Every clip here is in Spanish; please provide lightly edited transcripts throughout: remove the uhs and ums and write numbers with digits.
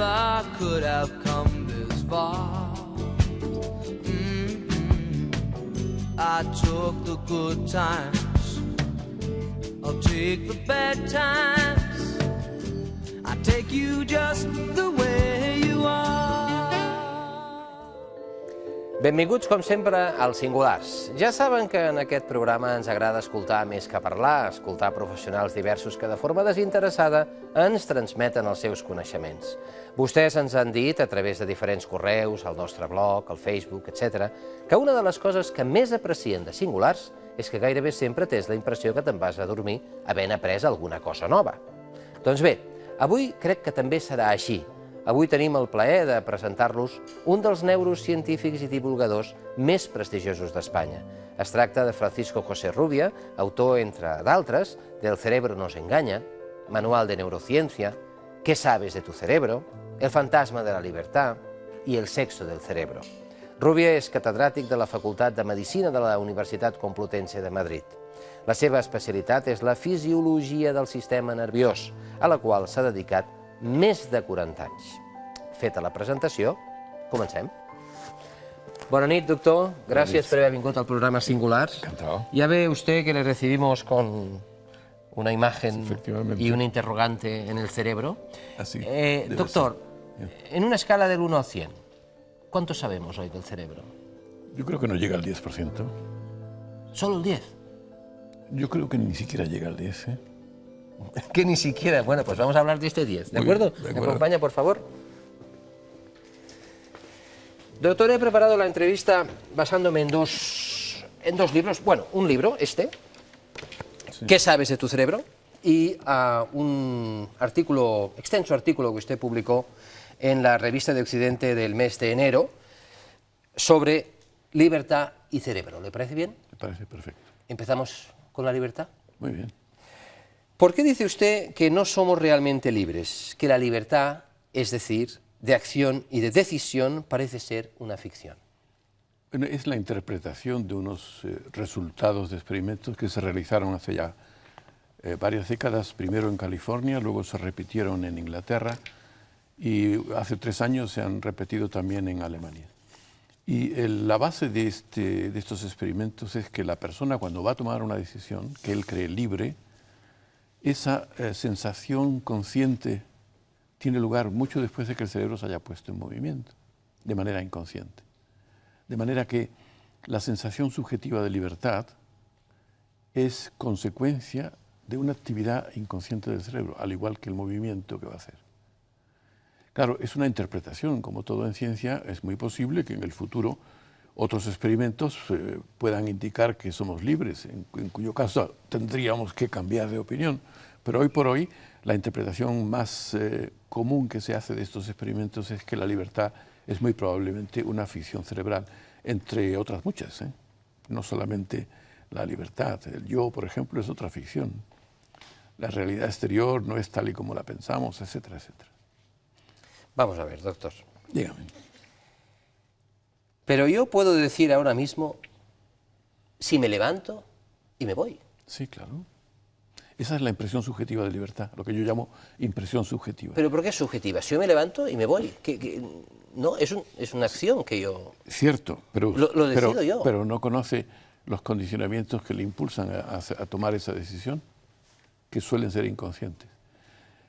never could have come this far. I took the good times, I'll take the bad times, I take you just the way you are. Benvinguts, com sempre, als Singulars. Ja saben que en aquest programa ens agrada escoltar més que parlar, escoltar professionals diversos que de forma desinteressada ens transmeten els seus coneixements. Vostès ens han dit, a través de diferents correus, al nostre blog, al Facebook, etc., que una de les coses que més aprecien de Singulars és que gairebé sempre tens la impressió que te'n vas a dormir havent après alguna cosa nova. Doncs bé, avui crec que també serà així. Avui tenim el plaer de presentar-los un dels neurocientífics i divulgadors més prestigiosos d'Espanya. Es tracta de Francisco José Rubia, autor, entre d'altres, del Cerebro nos engaña, Manual de Neurociencia, ¿Qué sabes de tu cerebro?, El fantasma de la libertad i El sexo del cerebro. Rubia és catedràtic de la Facultat de Medicina de la Universitat Complutense de Madrid. La seva especialitat és la fisiologia del sistema nerviós, a la qual s'ha dedicat més de 40 anys. Feta la presentació, comencem. Bona nit, doctor. Gracias por haber vingut al programa Singulars. Encantado. Ya ve usted que le recibimos con una imagen y un interrogante en el cerebro. Así. Doctor, en una escala del 1 al 100, ¿cuánto sabemos hoy del cerebro? Yo creo que no llega al 10%. ¿Solo el 10? Yo creo que ni siquiera llega al 10, ¿eh? Que ni siquiera. Bueno, pues vamos a hablar de este 10, ¿de acuerdo? De acuerdo. ¿Me acompaña, por favor? Doctor, he preparado la entrevista basándome en dos libros. Bueno, un libro, este, sí. ¿Qué sabes de tu cerebro? Y un artículo, extenso artículo que usted publicó en la Revista de Occidente del mes de enero sobre libertad y cerebro. ¿Le parece bien? Me parece perfecto. ¿Empezamos con la libertad? Muy bien. ¿Por qué dice usted que no somos realmente libres? Que la libertad, es decir, de acción y de decisión, parece ser una ficción. Bueno, es la interpretación de unos resultados de experimentos que se realizaron hace ya varias décadas, primero en California, luego se repitieron en Inglaterra y hace 3 años se han repetido también en Alemania. Y la base de estos experimentos es que la persona, cuando va a tomar una decisión que él cree libre, esa sensación consciente tiene lugar mucho después de que el cerebro se haya puesto en movimiento, de manera inconsciente. De manera que la sensación subjetiva de libertad es consecuencia de una actividad inconsciente del cerebro, al igual que el movimiento que va a hacer. Claro, es una interpretación, como todo en ciencia, es muy posible que en el futuro otros experimentos puedan indicar que somos libres, en cuyo caso tendríamos que cambiar de opinión. Pero hoy por hoy la interpretación más común que se hace de estos experimentos es que la libertad es muy probablemente una ficción cerebral, entre otras muchas, ¿eh? No solamente la libertad, el yo, por ejemplo, es otra ficción. La realidad exterior no es tal y como la pensamos, etcétera, etcétera. Vamos a ver, doctor. Dígame. Pero yo puedo decir ahora mismo, si me levanto y me voy. Sí, claro. Esa es la impresión subjetiva de libertad, lo que yo llamo impresión subjetiva. ¿Pero por qué es subjetiva? Si yo me levanto y me voy. No, es una acción que yo... Cierto, pero lo decido yo. Pero no conoce los condicionamientos que le impulsan a tomar esa decisión, que suelen ser inconscientes.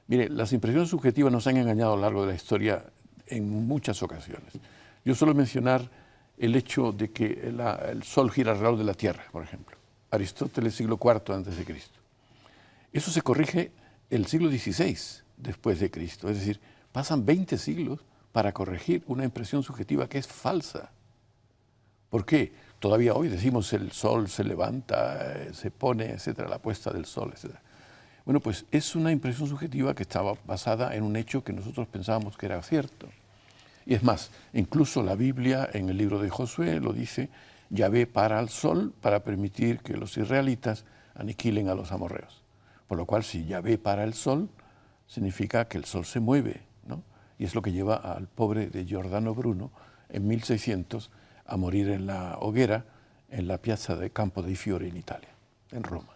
Mire, las impresiones subjetivas nos han engañado a lo largo de la historia en muchas ocasiones. Yo suelo mencionar el hecho de que el Sol gira alrededor de la Tierra, por ejemplo. Aristóteles, siglo IV a.C. Eso se corrige el siglo XVI después de Cristo. Es decir, pasan 20 siglos para corregir una impresión subjetiva que es falsa. ¿Por qué? Todavía hoy decimos el Sol se levanta, se pone, etcétera, la puesta del Sol, etcétera. Bueno, pues es una impresión subjetiva que estaba basada en un hecho que nosotros pensábamos que era cierto. Y es más, incluso la Biblia en el libro de Josué lo dice, Yahvé para al sol para permitir que los israelitas aniquilen a los amorreos. Por lo cual, si Yahvé para el sol, significa que el sol se mueve, ¿no? Y es lo que lleva al pobre de Giordano Bruno en 1600 a morir en la hoguera en la piazza del Campo dei Fiori en Italia, en Roma.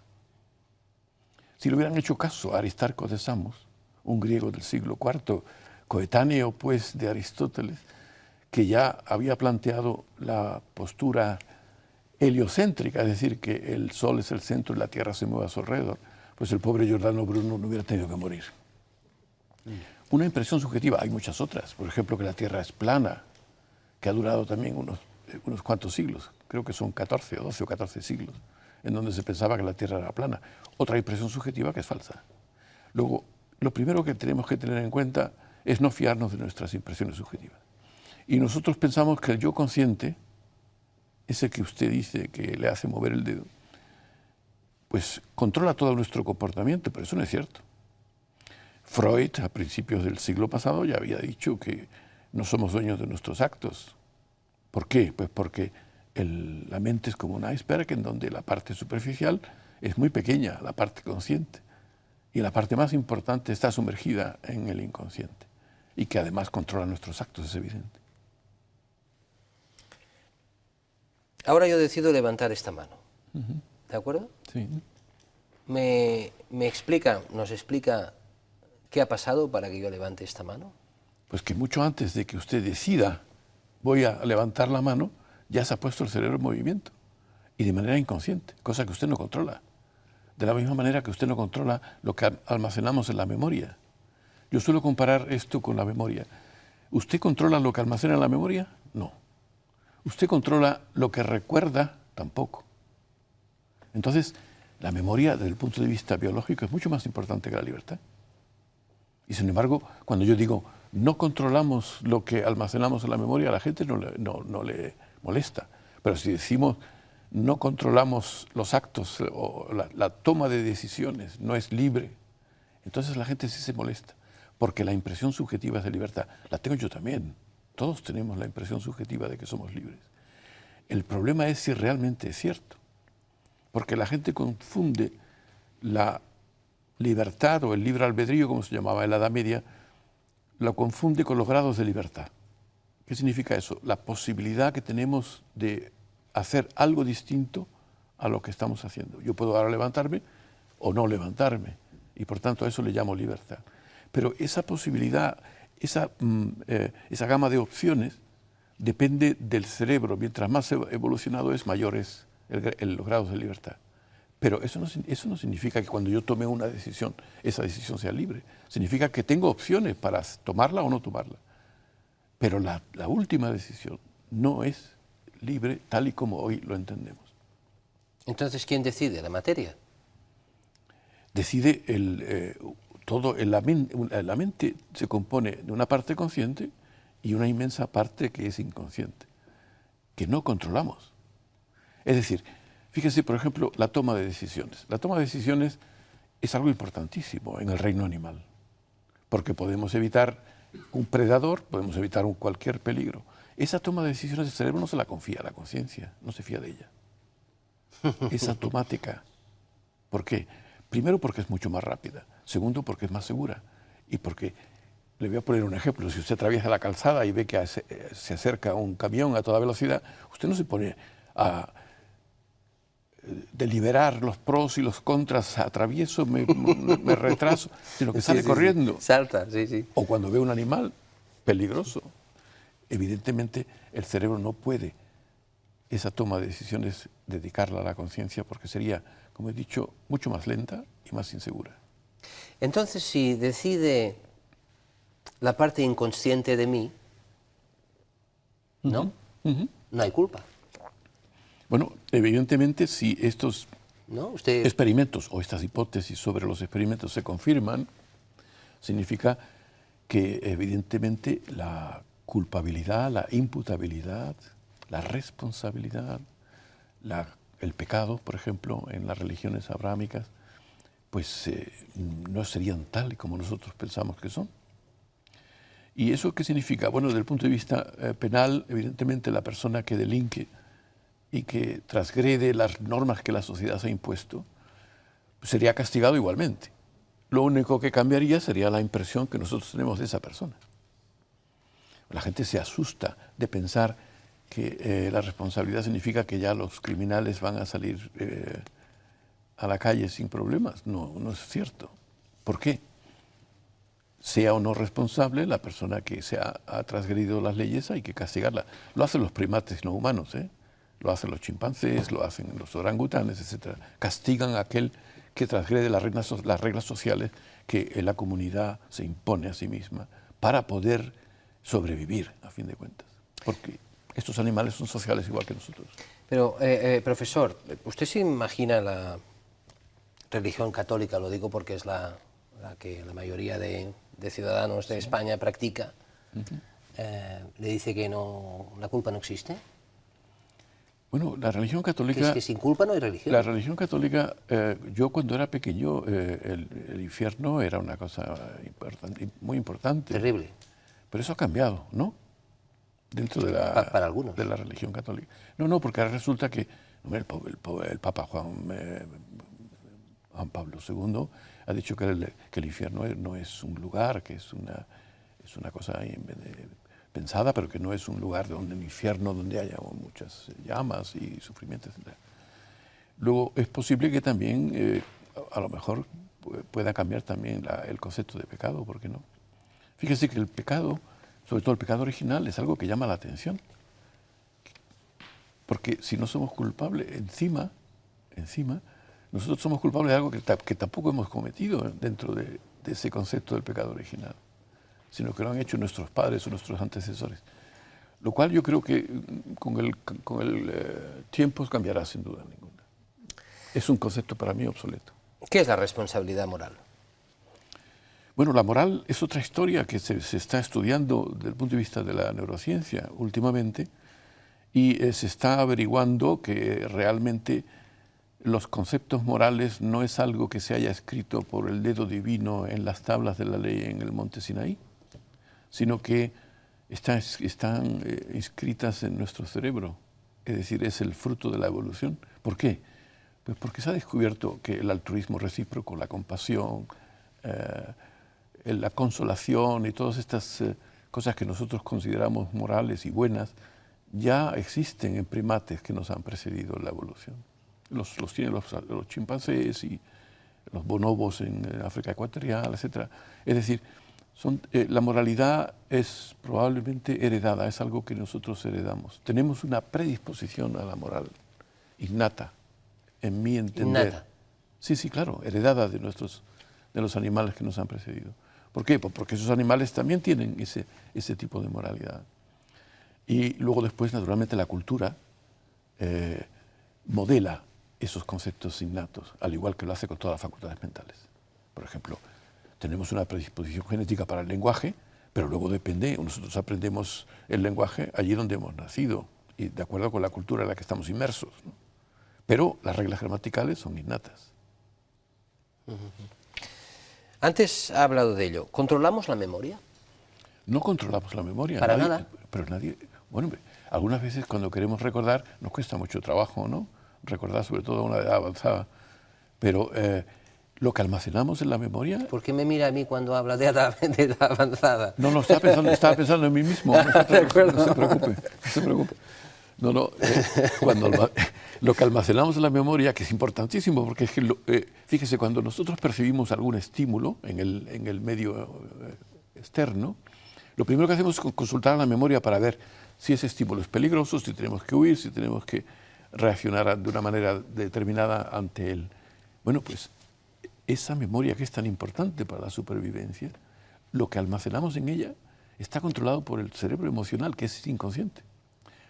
Si le hubieran hecho caso a Aristarco de Samos, un griego del siglo IV, coetáneo pues de Aristóteles, que ya había planteado la postura heliocéntrica, es decir, que el Sol es el centro y la Tierra se mueve a su alrededor, pues el pobre Giordano Bruno no hubiera tenido que morir. Una impresión subjetiva, hay muchas otras, por ejemplo que la Tierra es plana, que ha durado también unos cuantos siglos, creo que son 14 o 12 o 14 siglos, en donde se pensaba que la Tierra era plana. Otra impresión subjetiva que es falsa. Luego, lo primero que tenemos que tener en cuenta es no fiarnos de nuestras impresiones subjetivas. Y nosotros pensamos que el yo consciente, ese que usted dice que le hace mover el dedo, pues controla todo nuestro comportamiento, pero eso no es cierto. Freud, a principios del siglo pasado, ya había dicho que no somos dueños de nuestros actos. ¿Por qué? Pues porque la mente es como un iceberg en donde la parte superficial es muy pequeña, la parte consciente, y la parte más importante está sumergida en el inconsciente, y que además controla nuestros actos, es evidente. Ahora yo decido levantar esta mano, ¿de acuerdo? Sí. Nos explica qué ha pasado para que yo levante esta mano. Pues que mucho antes de que usted decida voy a levantar la mano, ya se ha puesto el cerebro en movimiento, y de manera inconsciente, cosa que usted no controla. De la misma manera que usted no controla lo que almacenamos en la memoria. Yo suelo comparar esto con la memoria. ¿Usted controla lo que almacena en la memoria? No. ¿Usted controla lo que recuerda? Tampoco. Entonces, la memoria, desde el punto de vista biológico, es mucho más importante que la libertad. Y sin embargo, cuando yo digo, no controlamos lo que almacenamos en la memoria, a la gente no le molesta. Pero si decimos, no controlamos los actos o la toma de decisiones, no es libre, entonces la gente sí se molesta. Porque la impresión subjetiva es de libertad. La tengo yo también. Todos tenemos la impresión subjetiva de que somos libres. El problema es si realmente es cierto. Porque la gente confunde la libertad o el libre albedrío, como se llamaba en la Edad Media, lo confunde con los grados de libertad. ¿Qué significa eso? La posibilidad que tenemos de hacer algo distinto a lo que estamos haciendo. Yo puedo ahora levantarme o no levantarme, y por tanto a eso le llamo libertad. Pero esa posibilidad, esa gama de opciones depende del cerebro. Mientras más evolucionado es, mayores los grados de libertad. Pero eso no significa que cuando yo tome una decisión, esa decisión sea libre. Significa que tengo opciones para tomarla o no tomarla. Pero la última decisión no es libre tal y como hoy lo entendemos. Entonces, ¿quién decide? ¿La materia? Decide la mente se compone de una parte consciente y una inmensa parte que es inconsciente, que no controlamos. Es decir, fíjese, por ejemplo, la toma de decisiones. La toma de decisiones es algo importantísimo en el reino animal, porque podemos evitar un predador, podemos evitar cualquier peligro. Esa toma de decisiones del cerebro no se la confía a la conciencia, no se fía de ella. Es automática. ¿Por qué? Primero porque es mucho más rápida, segundo porque es más segura y porque, le voy a poner un ejemplo, si usted atraviesa la calzada y ve que se acerca un camión a toda velocidad, usted no se pone a deliberar los pros y los contras, atravieso, me retraso, sino que sale corriendo. Salta, sí, sí. O cuando ve un animal peligroso, evidentemente el cerebro no puede esa toma de decisiones dedicarla a la conciencia porque sería, como he dicho, mucho más lenta y más insegura. Entonces, si decide la parte inconsciente de mí, ¿no? No hay culpa. Bueno, evidentemente, si estos ¿No? experimentos o estas hipótesis sobre los experimentos se confirman, significa que evidentemente la culpabilidad, la imputabilidad, la responsabilidad, el pecado, por ejemplo, en las religiones abrahámicas, pues no serían tal y como nosotros pensamos que son. ¿Y eso qué significa? Bueno, desde el punto de vista penal, evidentemente la persona que delinque y que transgrede las normas que la sociedad se ha impuesto, pues sería castigado igualmente. Lo único que cambiaría sería la impresión que nosotros tenemos de esa persona. La gente se asusta de pensar que la responsabilidad significa que ya los criminales van a salir a la calle sin problemas. No, no es cierto. ¿Por qué? sea o no responsable la persona que ha transgredido las leyes, hay que castigarla. Lo hacen los primates no humanos, lo hacen los chimpancés, lo hacen los orangutanes, etc. Castigan a aquel que transgrede las reglas sociales que la comunidad se impone a sí misma para poder sobrevivir, a fin de cuentas. Porque estos animales son sociales igual que nosotros. Pero, profesor, ¿usted se imagina la religión católica? Lo digo porque es la que la mayoría de ciudadanos de España practica. Le dice que la culpa no existe. Bueno, la religión católica... ¿Que sin culpa no hay religión? La religión católica, yo cuando era pequeño, el infierno era una cosa muy importante. Terrible. Pero eso ha cambiado, ¿no? Dentro de para algunos. De la religión católica. No, porque ahora resulta que el Papa Juan Pablo II ha dicho que el infierno no es un lugar, que es una cosa pensada, pero que no es un lugar donde el infierno donde haya muchas llamas y sufrimientos, etc. Luego es posible que también, a lo mejor, pueda cambiar también el concepto de pecado, ¿por qué no? Fíjese que el pecado, sobre todo el pecado original, es algo que llama la atención. Porque si no somos culpables, encima, nosotros somos culpables de algo que tampoco hemos cometido dentro de ese concepto del pecado original, sino que lo han hecho nuestros padres o nuestros antecesores. Lo cual yo creo que con el tiempo cambiará sin duda ninguna. Es un concepto para mí obsoleto. ¿Qué es la responsabilidad moral? Bueno, la moral es otra historia que se está estudiando desde el punto de vista de la neurociencia últimamente, y se está averiguando que realmente los conceptos morales no es algo que se haya escrito por el dedo divino en las tablas de la ley en el monte Sinaí, sino que están inscritas en nuestro cerebro, es decir, es el fruto de la evolución. ¿Por qué? Pues porque se ha descubierto que el altruismo recíproco, la compasión, la consolación y todas estas cosas que nosotros consideramos morales y buenas, ya existen en primates que nos han precedido en la evolución. Los tienen los chimpancés y los bonobos en África Ecuatorial, etc. Es decir, la moralidad es probablemente heredada, es algo que nosotros heredamos. Tenemos una predisposición a la moral innata, en mi entender. ¿Innata? Sí, claro, heredada de los animales que nos han precedido. ¿Por qué? Pues porque esos animales también tienen ese tipo de moralidad. Y luego después, naturalmente, la cultura modela esos conceptos innatos, al igual que lo hace con todas las facultades mentales. Por ejemplo, tenemos una predisposición genética para el lenguaje, pero luego depende, nosotros aprendemos el lenguaje allí donde hemos nacido y de acuerdo con la cultura en la que estamos inmersos, ¿no? Pero las reglas gramaticales son innatas. Antes ha hablado de ello. ¿Controlamos la memoria? No controlamos la memoria. ¿Para nada? Pero nadie... Bueno, algunas veces cuando queremos recordar nos cuesta mucho trabajo, ¿no? Recordar sobre todo a una edad avanzada. Pero lo que almacenamos en la memoria... ¿Por qué me mira a mí cuando habla de edad avanzada? No, estaba pensando en mí mismo. No se preocupe. Lo que almacenamos en la memoria, que es importantísimo, porque es que, fíjese, cuando nosotros percibimos algún estímulo en el medio externo, lo primero que hacemos es consultar la memoria para ver si ese estímulo es peligroso, si tenemos que huir, si tenemos que reaccionar de una manera determinada ante él. Bueno, pues esa memoria que es tan importante para la supervivencia, lo que almacenamos en ella está controlado por el cerebro emocional, que es inconsciente.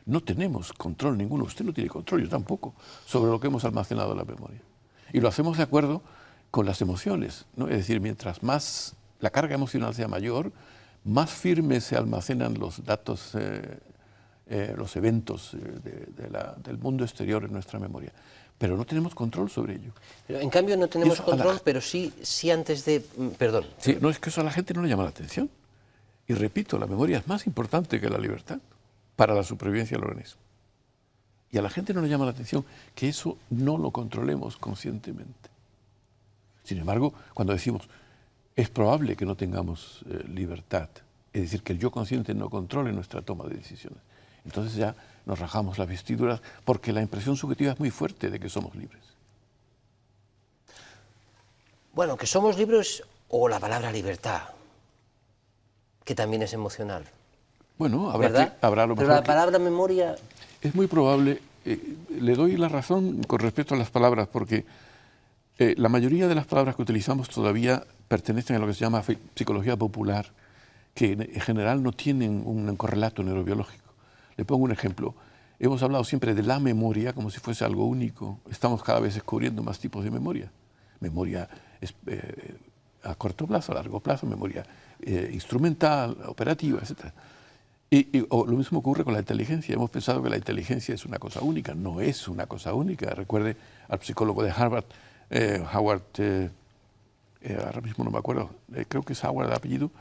No tenemos control ninguno, usted no tiene control, yo tampoco, sobre lo que hemos almacenado en la memoria. Y lo hacemos de acuerdo con las emociones, ¿no? Es decir, mientras más la carga emocional sea mayor, más firmes se almacenan los datos, los eventos del mundo exterior en nuestra memoria. Pero no tenemos control sobre ello. Pero, en cambio, no tenemos control, pero sí antes de... Perdón. Sí, no, es que eso a la gente no le llama la atención. Y repito, la memoria es más importante que la libertad para la supervivencia del organismo. Y a la gente no le llama la atención que eso no lo controlemos conscientemente. Sin embargo, cuando decimos, es probable que no tengamos libertad, es decir, que el yo consciente no controle nuestra toma de decisiones, entonces ya nos rajamos las vestiduras porque la impresión subjetiva es muy fuerte de que somos libres. Bueno, que somos libres o la palabra libertad. que también es emocional. Bueno, ¿Verdad? habrá lo Pero mejor la palabra memoria... Es muy probable, le doy la razón con respecto a las palabras, porque la mayoría de las palabras que utilizamos todavía pertenecen a lo que se llama psicología popular, que en general no tienen un correlato neurobiológico. Le pongo un ejemplo. Hemos hablado siempre de la memoria como si fuese algo único. Estamos cada vez descubriendo más tipos de memoria. Memoria a corto plazo, a largo plazo, memoria instrumental, operativa, etc. O lo mismo ocurre con la inteligencia. Hemos pensado que la inteligencia es una cosa única. No es una cosa única. Recuerde al psicólogo de Harvard, ahora mismo no me acuerdo, creo que es Howard el apellido.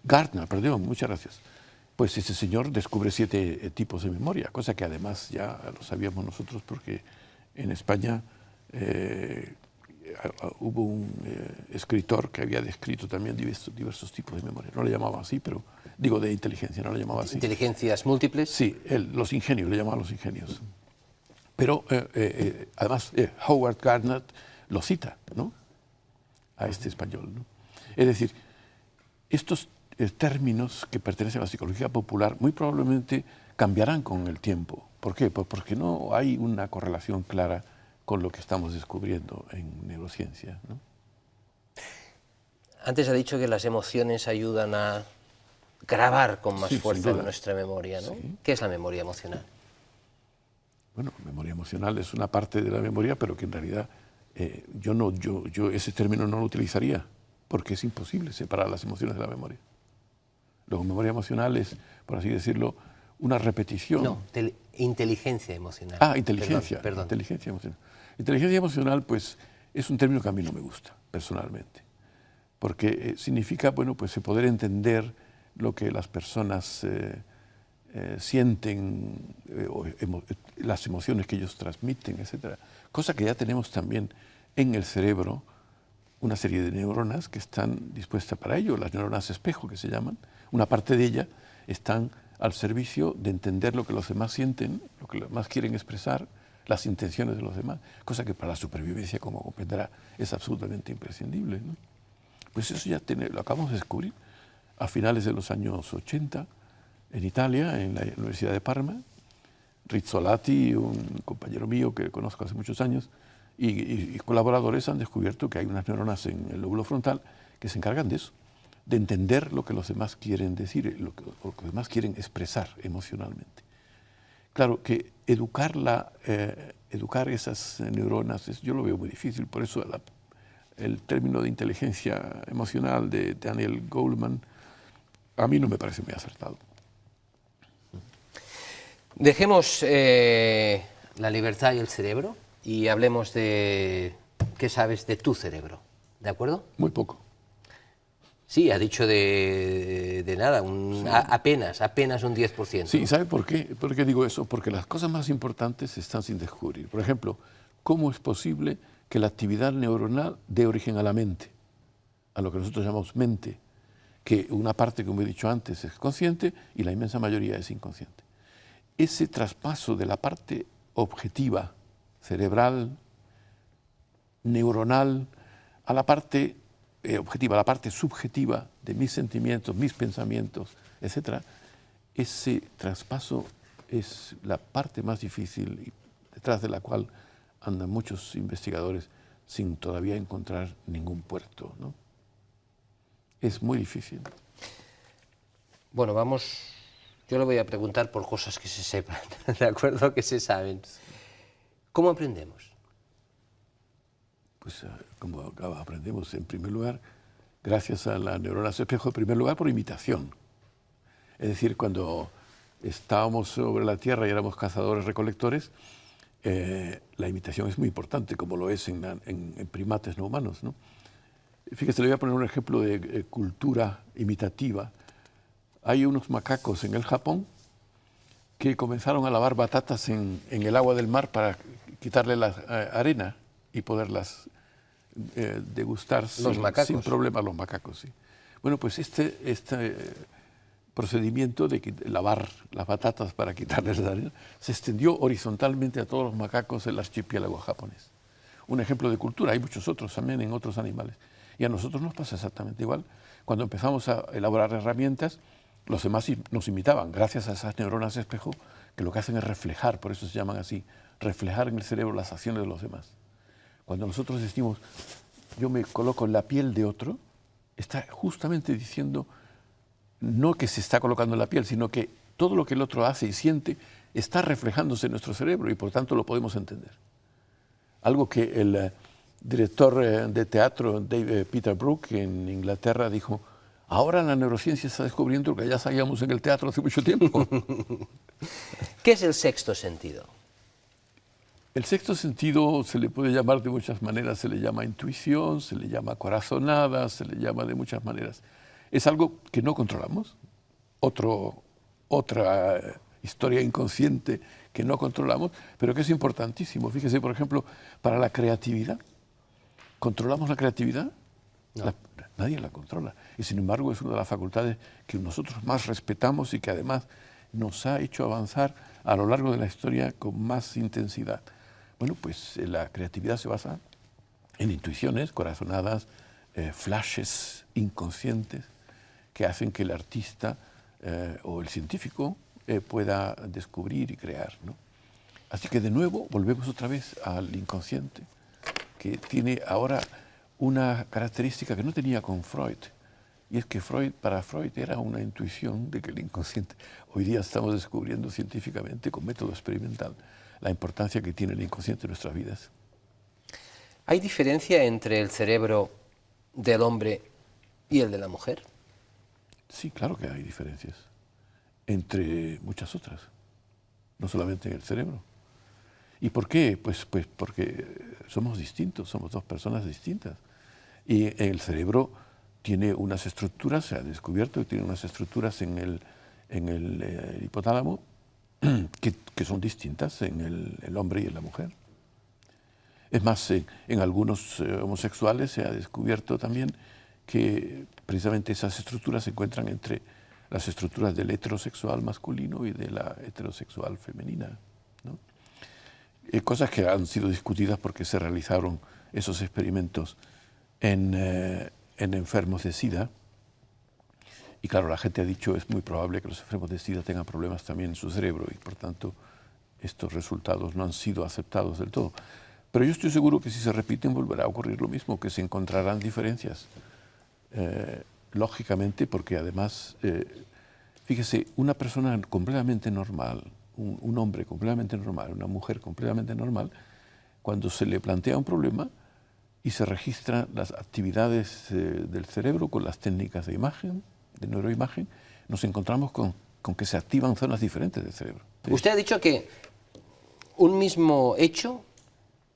Gardner, perdón, muchas gracias. Pues ese señor descubre 7 tipos de memoria, cosa que además ya lo sabíamos nosotros porque en España hubo un escritor que había descrito también diversos tipos de memoria. No le llamaba así, pero digo de inteligencia, no le llamaba así. ¿Inteligencias múltiples? Sí, los ingenios, le llamaban los ingenios. Pero además Howard Gardner lo cita, ¿no?, a este español, ¿no? Es decir, estos términos que pertenecen a la psicología popular muy probablemente cambiarán con el tiempo. ¿Por qué? Pues porque no hay una correlación clara con lo que estamos descubriendo en neurociencia, ¿no? Antes ha dicho que las emociones ayudan a grabar con más fuerza en nuestra memoria, ¿no? Sí. ¿Qué es la memoria emocional? Bueno, memoria emocional es una parte de la memoria, pero que en realidad yo ese término no lo utilizaría, porque es imposible separar las emociones de la memoria. La memoria emocional es, por así decirlo, una repetición. No, inteligencia emocional. Ah, inteligencia. Perdón. Inteligencia emocional. Inteligencia emocional, pues, es un término que a mí no me gusta, personalmente, porque significa, bueno, pues poder entender lo que las personas sienten, las emociones que ellos transmiten, etcétera. Cosa que ya tenemos también en el cerebro, una serie de neuronas que están dispuestas para ello, las neuronas espejo que se llaman. Una parte de ellas están al servicio de entender lo que los demás sienten, lo que los demás quieren expresar, las intenciones de los demás, cosa que para la supervivencia, como comprenderá, es absolutamente imprescindible, ¿no? Pues eso ya lo acabamos de descubrir a finales de los años 80 en Italia, en la Universidad de Parma. Rizzolatti, un compañero mío que conozco hace muchos años, y colaboradores han descubierto que hay unas neuronas en el lóbulo frontal que se encargan de eso, de entender lo que los demás quieren decir, lo que los demás quieren expresar emocionalmente. Claro que educar esas neuronas, yo lo veo muy difícil, por eso el término de inteligencia emocional de Daniel Goleman a mí no me parece muy acertado. Dejemos la libertad y el cerebro y hablemos de qué sabes de tu cerebro, ¿de acuerdo? Muy poco. Sí, ha dicho de nada, sí. apenas un 10%. Sí, ¿sabe por qué? ¿Por qué digo eso? Porque las cosas más importantes están sin descubrir. Por ejemplo, ¿cómo es posible que la actividad neuronal dé origen a la mente? A lo que nosotros llamamos mente, que una parte, como he dicho antes, es consciente y la inmensa mayoría es inconsciente. Ese traspaso de la parte objetiva, cerebral, neuronal, a la parte objetiva, a la parte subjetiva de mis sentimientos, mis pensamientos, etc., ese traspaso es la parte más difícil y detrás de la cual andan muchos investigadores sin todavía encontrar ningún puerto, ¿no? Es muy difícil. Bueno, yo le voy a preguntar por cosas que se sepan, ¿de acuerdo? Que se saben. ¿Cómo aprendemos? Pues como aprendemos, en primer lugar, gracias a la neurona espejo, en primer lugar por imitación. Es decir, cuando estábamos sobre la Tierra y éramos cazadores-recolectores, la imitación es muy importante, como lo es en primates no humanos, ¿no? Fíjese, le voy a poner un ejemplo de cultura imitativa. Hay unos macacos en el Japón que comenzaron a lavar batatas en el agua del mar para quitarle la arena y poderlas degustar sin problema, los macacos. Sí. Bueno, pues este procedimiento de lavar las batatas para quitarles la arena se extendió horizontalmente a todos los macacos del archipiélago japonés. Un ejemplo de cultura, hay muchos otros también en otros animales. Y a nosotros nos pasa exactamente igual. Cuando empezamos a elaborar herramientas, los demás nos imitaban, gracias a esas neuronas espejo, que lo que hacen es reflejar, por eso se llaman así, reflejar en el cerebro las acciones de los demás. Cuando nosotros decimos, yo me coloco en la piel de otro, está justamente diciendo, no que se está colocando en la piel, sino que todo lo que el otro hace y siente está reflejándose en nuestro cerebro y por tanto lo podemos entender. Algo que el director de teatro Peter Brook en Inglaterra dijo, ahora la neurociencia está descubriendo lo que ya sabíamos en el teatro hace mucho tiempo. ¿Qué es el sexto sentido? El sexto sentido se le puede llamar de muchas maneras, se le llama intuición, se le llama corazonada, se le llama de muchas maneras. Es algo que no controlamos, otra historia inconsciente que no controlamos, pero que es importantísimo. Fíjese, por ejemplo, para la creatividad. ¿Controlamos la creatividad? No. Nadie la controla. Y sin embargo es una de las facultades que nosotros más respetamos y que además nos ha hecho avanzar a lo largo de la historia con más intensidad. Bueno, pues la creatividad se basa en intuiciones, corazonadas, flashes inconscientes que hacen que el artista o el científico pueda descubrir y crear, ¿no? Así que de nuevo volvemos otra vez al inconsciente, que tiene ahora una característica que no tenía con Freud, y es que para Freud era una intuición de que el inconsciente, hoy día estamos descubriendo científicamente con método experimental la importancia que tiene el inconsciente en nuestras vidas. ¿Hay diferencia entre el cerebro del hombre y el de la mujer? Sí, claro que hay diferencias, entre muchas otras, no solamente en el cerebro. ¿Y por qué? Pues porque somos distintos, somos dos personas distintas. Y el cerebro tiene unas estructuras, se ha descubierto que tiene unas estructuras en el hipotálamo que son distintas en el hombre y en la mujer. Es más, en algunos homosexuales se ha descubierto también que precisamente esas estructuras se encuentran entre las estructuras del heterosexual masculino y de la heterosexual femenina, ¿no? Cosas que han sido discutidas porque se realizaron esos experimentos en enfermos de SIDA. Y claro, la gente ha dicho es muy probable que los enfermos de SIDA tengan problemas también en su cerebro y por tanto estos resultados no han sido aceptados del todo. Pero yo estoy seguro que si se repiten volverá a ocurrir lo mismo, que se encontrarán diferencias. Lógicamente, porque además, fíjese, una persona completamente normal, un hombre completamente normal, una mujer completamente normal, cuando se le plantea un problema y se registran las actividades del cerebro con las técnicas de imagen, de neuroimagen, nos encontramos con que se activan zonas diferentes del cerebro. Usted ha dicho que un mismo hecho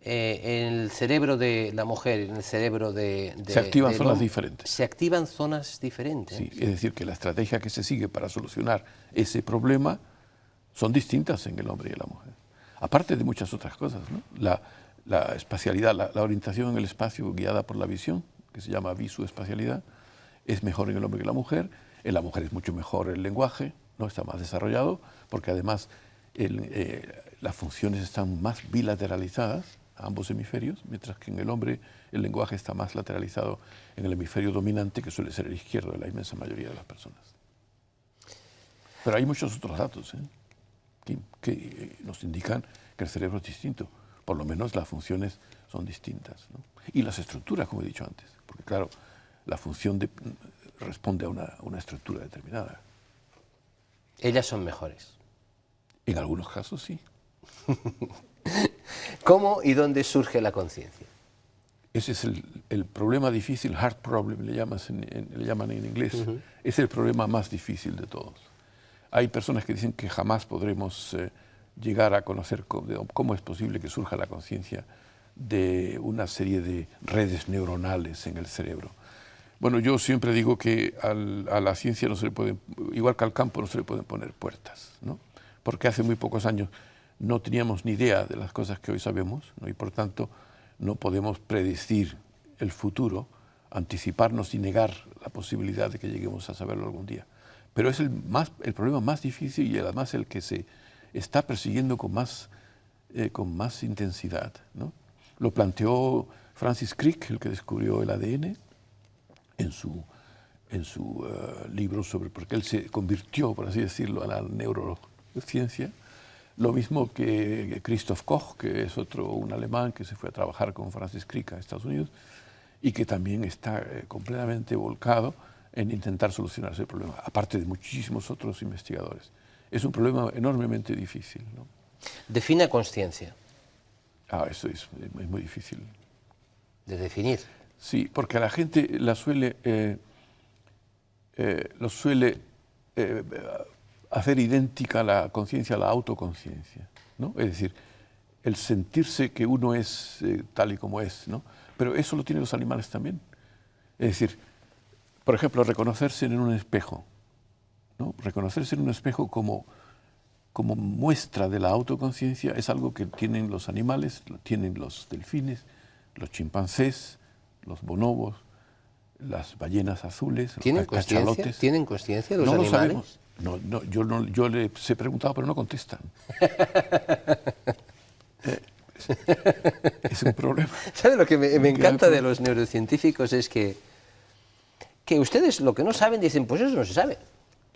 en el cerebro de la mujer, en el cerebro se activan zonas diferentes. Se activan zonas diferentes. Sí, es decir, que la estrategia que se sigue para solucionar ese problema son distintas en el hombre y en la mujer. Aparte de muchas otras cosas, ¿no? La espacialidad, la orientación en el espacio guiada por la visión, que se llama visoespacialidad, es mejor en el hombre que en la mujer. En la mujer es mucho mejor el lenguaje, ¿no? Está más desarrollado, porque además las funciones están más bilateralizadas a ambos hemisferios, mientras que en el hombre el lenguaje está más lateralizado en el hemisferio dominante, que suele ser el izquierdo de la inmensa mayoría de las personas. Pero hay muchos otros datos que nos indican que el cerebro es distinto, por lo menos las funciones son distintas, ¿no? Y las estructuras, como he dicho antes, porque claro, la función responde a una estructura determinada. Ellas son mejores. En algunos casos sí. ¿Cómo y dónde surge la conciencia? Ese es el problema difícil, hard problem le llaman en inglés. Es el problema más difícil de todos. Hay personas que dicen que jamás podremos llegar a conocer cómo es posible que surja la conciencia de una serie de redes neuronales en el cerebro. Bueno, yo siempre digo que a la ciencia no se le pueden, igual que al campo, no se le pueden poner puertas, ¿no? Porque hace muy pocos años no teníamos ni idea de las cosas que hoy sabemos, ¿no? Y por tanto no podemos predecir el futuro, anticiparnos y negar la posibilidad de que lleguemos a saberlo algún día. Pero es el problema más difícil y además el que se está persiguiendo con más intensidad, ¿no? Lo planteó Francis Crick, el que descubrió el ADN, en su libro sobre, porque él se convirtió, por así decirlo, a la neurociencia, lo mismo que Christoph Koch, que es un alemán que se fue a trabajar con Francis Crick a Estados Unidos y que también está completamente volcado en intentar solucionar ese problema, aparte de muchísimos otros investigadores. Es un problema enormemente difícil, ¿no? Defina conciencia. Eso es muy difícil. De definir. Sí, porque a la gente lo suele hacer idéntica la conciencia a la autoconciencia, ¿no? Es decir, el sentirse que uno es tal y como es, ¿no? Pero eso lo tienen los animales también. Es decir, por ejemplo, reconocerse en un espejo, ¿no? Reconocerse en un espejo como muestra de la autoconciencia es algo que tienen los animales, lo tienen los delfines, los chimpancés, los bonobos, las ballenas azules, los cachalotes. ¿Tienen conciencia los animales? No lo sabemos. Yo les he preguntado, pero no contestan. Es un problema. ¿Sabe lo que me encanta de los neurocientíficos? Es que ustedes lo que no saben dicen, pues eso no se sabe.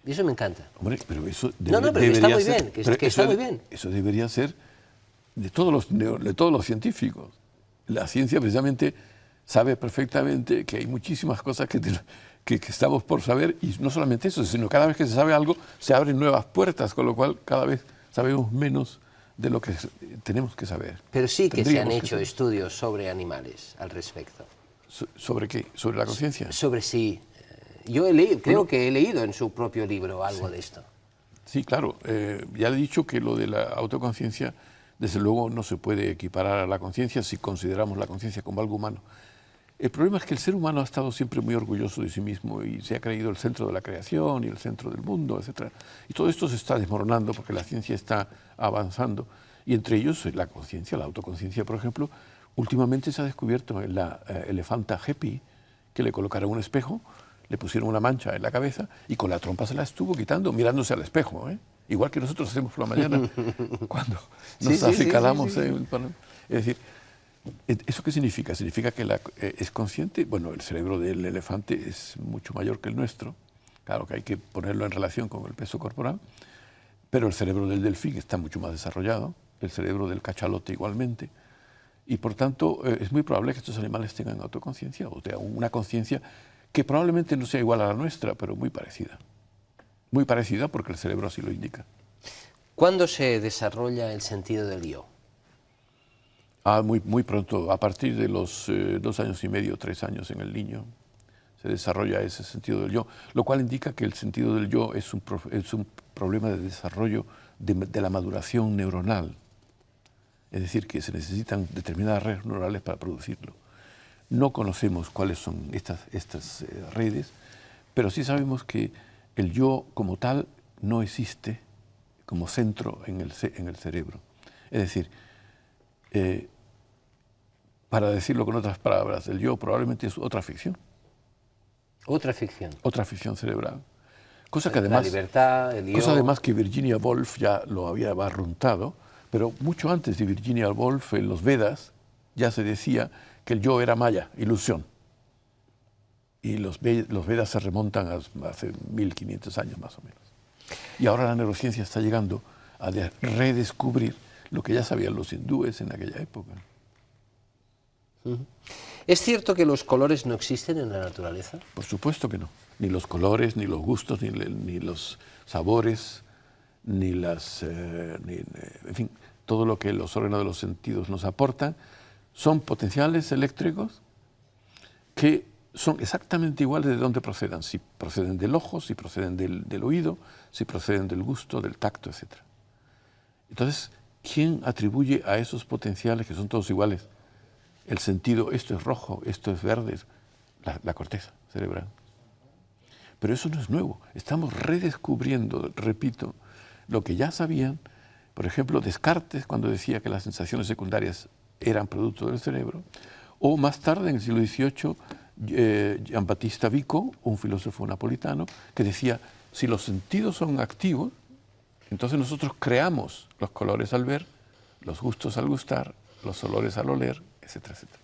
Y eso me encanta. Hombre, pero eso pero está muy bien, que está muy bien. Eso debería ser de todos los científicos. La ciencia precisamente sabe perfectamente que hay muchísimas cosas que estamos por saber, y no solamente eso, sino cada vez que se sabe algo se abren nuevas puertas, con lo cual cada vez sabemos menos de lo que tenemos que saber. Pero sí que se han hecho estudios sobre animales al respecto. ¿Sobre qué? ¿Sobre la conciencia? Sobre sí. Yo creo que he leído en su propio libro algo de esto. Sí, claro. Ya he dicho que lo de la autoconciencia, desde luego, no se puede equiparar a la conciencia si consideramos la conciencia como algo humano. El problema es que el ser humano ha estado siempre muy orgulloso de sí mismo y se ha creído el centro de la creación y el centro del mundo, etc. Y todo esto se está desmoronando porque la ciencia está avanzando. Y entre ellos la conciencia, la autoconciencia, por ejemplo, últimamente se ha descubierto en la elefanta Gepi, que le colocaron un espejo, le pusieron una mancha en la cabeza y con la trompa se la estuvo quitando mirándose al espejo, ¿eh? Igual que nosotros hacemos por la mañana cuando nos acicalamos. Es decir, ¿eso qué significa? Significa que es consciente. Bueno, el cerebro del elefante es mucho mayor que el nuestro. Claro que hay que ponerlo en relación con el peso corporal, pero el cerebro del delfín está mucho más desarrollado, el cerebro del cachalote igualmente. Y por tanto, es muy probable que estos animales tengan autoconciencia, o sea, una conciencia que probablemente no sea igual a la nuestra, pero muy parecida. Muy parecida porque el cerebro así lo indica. ¿Cuándo se desarrolla el sentido del yo? Muy pronto, a partir de los 2 años y medio, 3 años en el niño, se desarrolla ese sentido del yo, lo cual indica que el sentido del yo es un problema de desarrollo de la maduración neuronal. Es decir, que se necesitan determinadas redes neurales para producirlo. No conocemos cuáles son estas redes, pero sí sabemos que el yo como tal no existe como centro en el cerebro. Es decir, para decirlo con otras palabras, el yo probablemente es otra ficción. Otra ficción. Otra ficción cerebral. Cosa que además, la libertad, el yo. Cosa además que Virginia Woolf ya lo había barruntado, pero mucho antes de Virginia Woolf, en los Vedas, ya se decía que el yo era maya, ilusión. Y los Vedas se remontan a hace 1500 años más o menos. Y ahora la neurociencia está llegando a redescubrir lo que ya sabían los hindúes en aquella época. ¿Es cierto que los colores no existen en la naturaleza? Por supuesto que no. Ni los colores, ni los gustos, ni los sabores, en fin, todo lo que los órganos de los sentidos nos aportan son potenciales eléctricos que son exactamente iguales de dónde procedan, si proceden del ojo, si proceden del oído, si proceden del gusto, del tacto, etc. Entonces, ¿quién atribuye a esos potenciales, que son todos iguales, el sentido, esto es rojo, esto es verde? La corteza cerebral. Pero eso no es nuevo, estamos redescubriendo, repito, lo que ya sabían, por ejemplo, Descartes, cuando decía que las sensaciones secundarias eran producto del cerebro, o más tarde, en el siglo XVIII, Giambattista Vico, un filósofo napolitano, que decía, si los sentidos son activos, entonces nosotros creamos los colores al ver, los gustos al gustar, los olores al oler, etcétera, etcétera.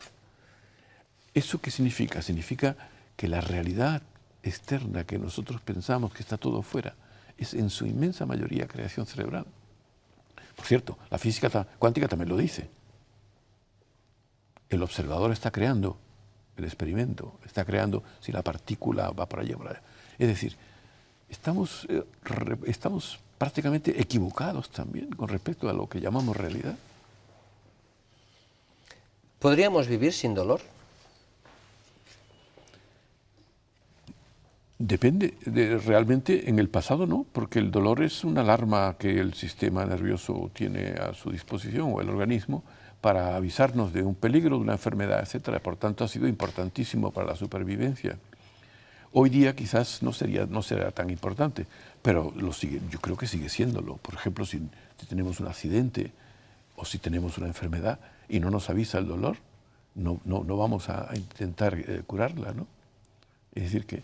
¿Eso qué significa? Significa que la realidad externa que nosotros pensamos que está todo fuera es en su inmensa mayoría creación cerebral. Por cierto, la física cuántica también lo dice. El observador está creando el experimento, está creando si la partícula va para allá o para allá. Es decir, estamos prácticamente equivocados también con respecto a lo que llamamos realidad. ¿Podríamos vivir sin dolor? Depende, realmente en el pasado no, porque el dolor es una alarma que el sistema nervioso tiene a su disposición, o el organismo, para avisarnos de un peligro, de una enfermedad, etc. Por tanto, ha sido importantísimo para la supervivencia. Hoy día quizás no será tan importante, pero yo creo que sigue siéndolo. Por ejemplo, si tenemos un accidente o si tenemos una enfermedad y no nos avisa el dolor, no vamos a intentar curarla, ¿no? Es decir, que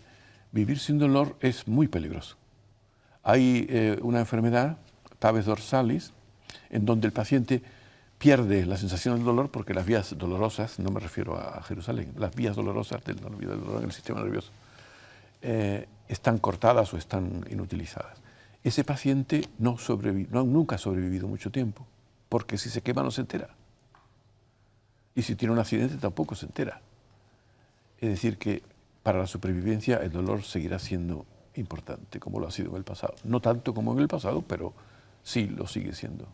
vivir sin dolor es muy peligroso. Hay una enfermedad, tabes dorsalis, en donde el paciente pierde la sensación del dolor porque las vías dolorosas, no me refiero a Jerusalén, las vías dolorosas del dolor en el sistema nervioso, están cortadas o están inutilizadas. Ese paciente nunca ha sobrevivido mucho tiempo, porque si se quema no se entera. Y si tiene un accidente tampoco se entera. Es decir, que para la supervivencia el dolor seguirá siendo importante, como lo ha sido en el pasado. No tanto como en el pasado, pero sí lo sigue siendo.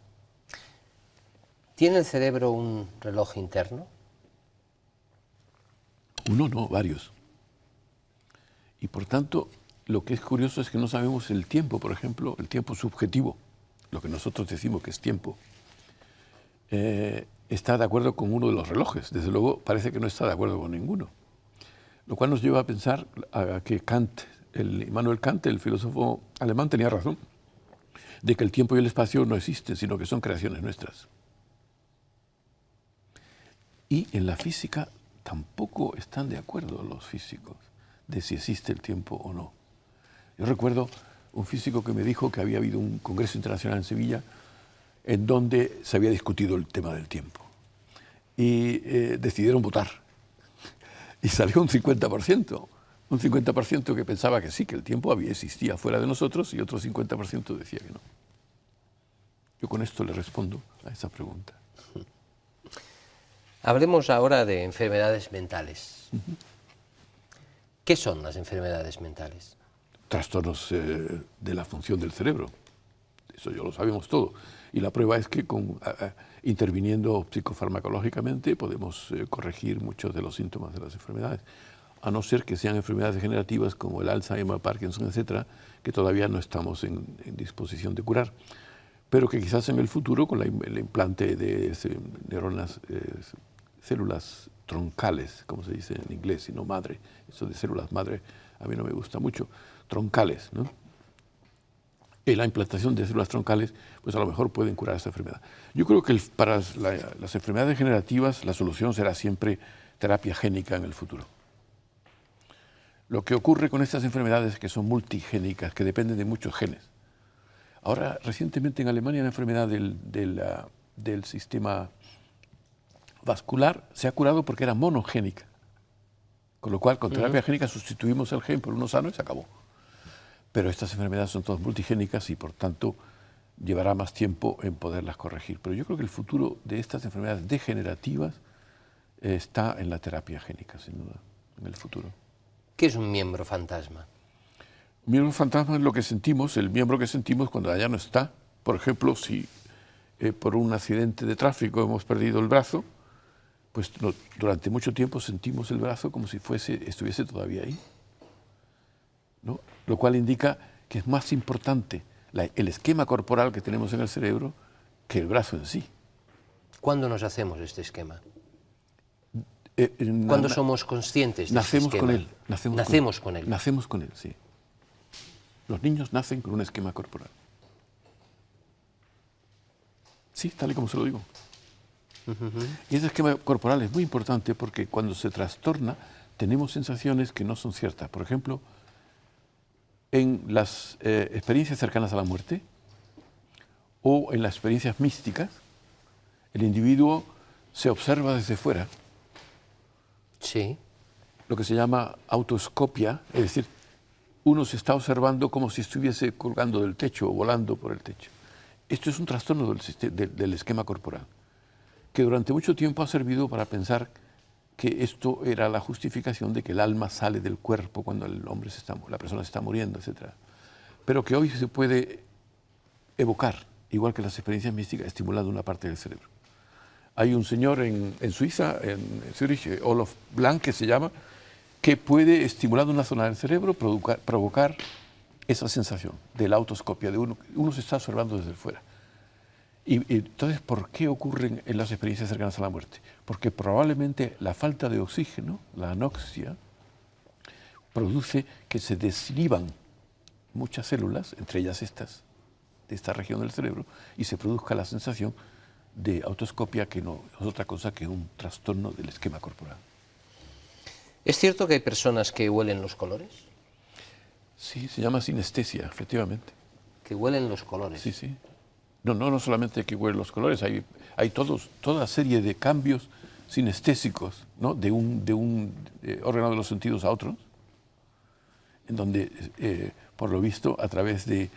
¿Tiene el cerebro un reloj interno? Uno no, varios. Y por tanto, lo que es curioso es que no sabemos el tiempo, por ejemplo, el tiempo subjetivo, lo que nosotros decimos que es tiempo, está de acuerdo con uno de los relojes. Desde luego parece que no está de acuerdo con ninguno. Lo cual nos lleva a pensar que Immanuel Kant, el filósofo alemán, tenía razón, de que el tiempo y el espacio no existen, sino que son creaciones nuestras. Y en la física tampoco están de acuerdo los físicos de si existe el tiempo o no. Yo recuerdo un físico que me dijo que había habido un congreso internacional en Sevilla en donde se había discutido el tema del tiempo. Y decidieron votar. Y salió un 50% que pensaba que sí, que el tiempo existía fuera de nosotros, y otro 50% decía que no. Yo con esto le respondo a esa pregunta. Hablemos ahora de enfermedades mentales. ¿Qué son las enfermedades mentales? Trastornos de la función del cerebro. Eso ya lo sabemos todo. Y la prueba es que interviniendo psicofarmacológicamente podemos corregir muchos de los síntomas de las enfermedades, a no ser que sean enfermedades degenerativas como el Alzheimer, Parkinson, etcétera, que todavía no estamos en disposición de curar, pero que quizás en el futuro, con el implante de neuronas, células troncales, como se dice en inglés, y no madre, eso de células madre a mí no me gusta mucho, troncales, ¿no? Y la implantación de células troncales, pues a lo mejor pueden curar esta enfermedad. Yo creo que para las enfermedades degenerativas la solución será siempre terapia génica en el futuro. Lo que ocurre con estas enfermedades que son multigénicas, que dependen de muchos genes. Ahora, recientemente en Alemania, una enfermedad del sistema vascular se ha curado porque era monogénica. Con lo cual, con terapia génica sustituimos el gen por uno sano y se acabó. Pero estas enfermedades son todas multigénicas y, por tanto, llevará más tiempo en poderlas corregir. Pero yo creo que el futuro de estas enfermedades degenerativas está en la terapia génica, sin duda, en el futuro. ¿Qué es un miembro fantasma? Un miembro fantasma es lo que sentimos, el miembro que sentimos cuando allá no está. Por ejemplo, si por un accidente de tráfico hemos perdido el brazo, pues durante mucho tiempo sentimos el brazo como si estuviese todavía ahí, ¿no? Lo cual indica que es más importante el esquema corporal que tenemos en el cerebro que el brazo en sí. ¿Cuándo nos hacemos este esquema? ¿Cuándo somos conscientes de este esquema? Con él. Nacemos con él. Nacemos con él, sí. Los niños nacen con un esquema corporal. Sí, tal y como se lo digo. Y ese esquema corporal es muy importante porque cuando se trastorna tenemos sensaciones que no son ciertas. Por ejemplo, en las experiencias cercanas a la muerte o en las experiencias místicas, el individuo se observa desde fuera. Sí. lo que se llama autoscopia, es decir, uno se está observando como si estuviese colgando del techo o volando por el techo. Esto es un trastorno del esquema corporal, que durante mucho tiempo ha servido para pensar que esto era la justificación de que el alma sale del cuerpo cuando la persona se está muriendo, etc. Pero que hoy se puede evocar, igual que las experiencias místicas, estimulando una parte del cerebro. Hay un señor en Suiza, en Zurich, Olof Blank, que se llama, que puede, estimulando una zona del cerebro, provocar esa sensación de la autoscopia, de uno se está observando desde fuera. Y entonces, ¿por qué ocurren en las experiencias cercanas a la muerte? Porque probablemente la falta de oxígeno, la anoxia, produce que se desinhiban muchas células, entre ellas estas, de esta región del cerebro, y se produzca la sensación de autoscopia, que no es otra cosa que un trastorno del esquema corporal. ¿Es cierto que hay personas que huelen los colores? Sí, se llama sinestesia, efectivamente. Que huelen los colores. Sí, sí. No solamente que huelen los colores, hay toda serie de cambios sinestésicos, ¿no? de un órgano de los sentidos a otro, en donde, por lo visto, a través de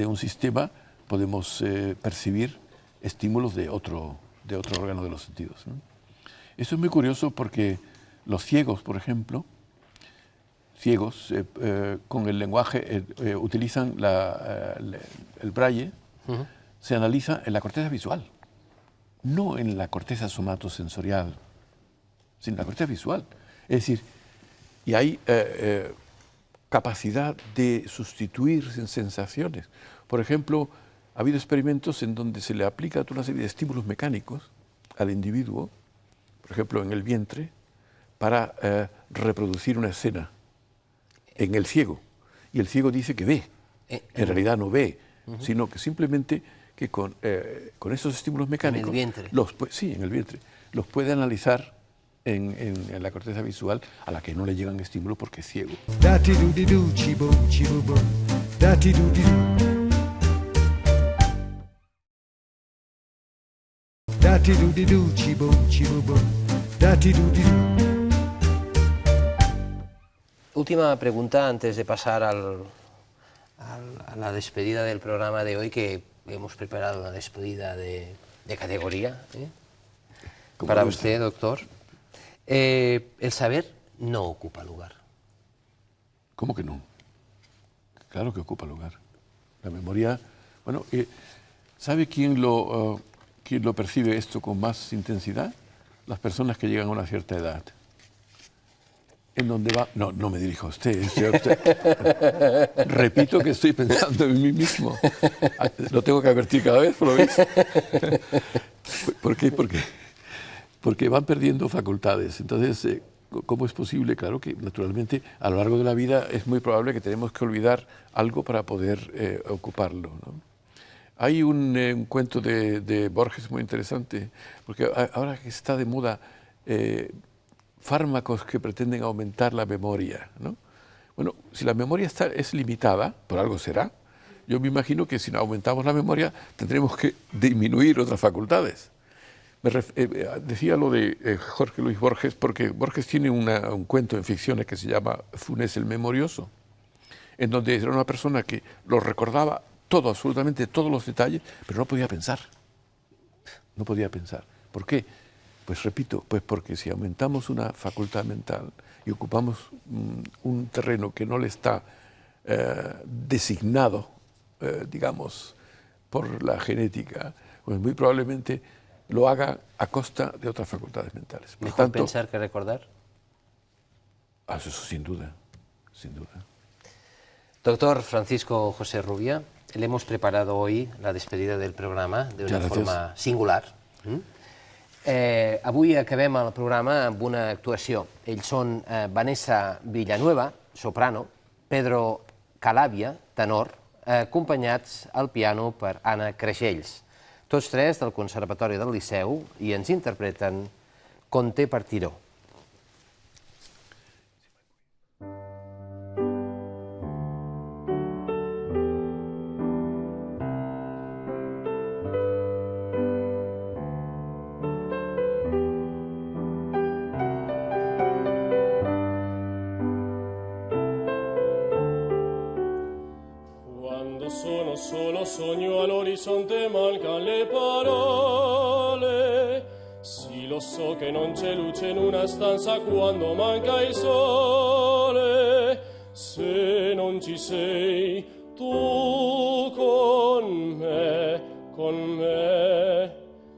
un sistema podemos percibir estímulos de otro órgano de los sentidos, ¿no? Eso es muy curioso porque los ciegos, por ejemplo, con el lenguaje utilizan el braille, se analiza en la corteza visual, no en la corteza somatosensorial, sino en la corteza visual. Es decir, y hay capacidad de sustituir sensaciones. Por ejemplo, ha habido experimentos en donde se le aplica toda una serie de estímulos mecánicos al individuo, por ejemplo, en el vientre, para reproducir una escena en el ciego. Y el ciego dice que ve. En realidad no ve, sino que simplemente que con esos estímulos mecánicos... En el vientre. Sí, en el vientre. Los puede analizar en la corteza visual, a la que no le llegan estímulos porque es ciego. Última pregunta antes de pasar a la despedida del programa de hoy, que hemos preparado una despedida de categoría, para usted, doctor. El saber no ocupa lugar. ¿Cómo que no? Claro que ocupa lugar. La memoria... Bueno, ¿sabe quién lo percibe esto con más intensidad? Las personas que llegan a una cierta edad. En donde va... No me dirijo a usted. Repito que estoy pensando en mí mismo. Lo tengo que advertir cada vez, por lo menos. ¿Por qué? Porque van perdiendo facultades. Entonces, ¿cómo es posible? Claro que, naturalmente, a lo largo de la vida es muy probable que tenemos que olvidar algo para poder ocuparlo, ¿no? Hay un cuento de Borges muy interesante, porque ahora que está de moda fármacos que pretenden aumentar la memoria, ¿no? Bueno, si la memoria es limitada, por algo será, yo me imagino que si aumentamos la memoria tendremos que disminuir otras facultades. Decía lo de Jorge Luis Borges, porque Borges tiene un cuento en ficciones que se llama Funes el Memorioso, en donde era una persona que lo recordaba todo, absolutamente todos los detalles, pero no podía pensar. No podía pensar. ¿Por qué? Pues repito, pues porque si aumentamos una facultad mental y ocupamos un terreno que no le está designado, digamos, por la genética, pues muy probablemente lo haga a costa de otras facultades mentales. Por ¿Mejor tanto, pensar que recordar? Eso sin duda, sin duda. Doctor Francisco José Rubia, le hemos preparado hoy la despedida del programa de una forma singular. Avui acabem el programa amb una actuació. Ells són Vanessa Villanueva, soprano, Pedro Calàbia, tenor, acompanyats al piano per Anna Creixells. Tots tres del Conservatori del Liceu i ens interpreten Conte Partiró. sogno all'orizzonte mancano le parole. Sì, lo so che non c'è luce in una stanza quando manca il sole. Se non ci sei tu con me,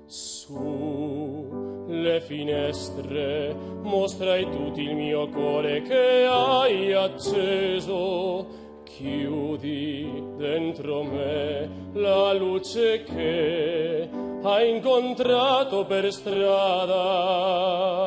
su le finestre mostrai tutto il mio cuore che hai acceso. Chiudi dentro me la luce che hai incontrato per strada.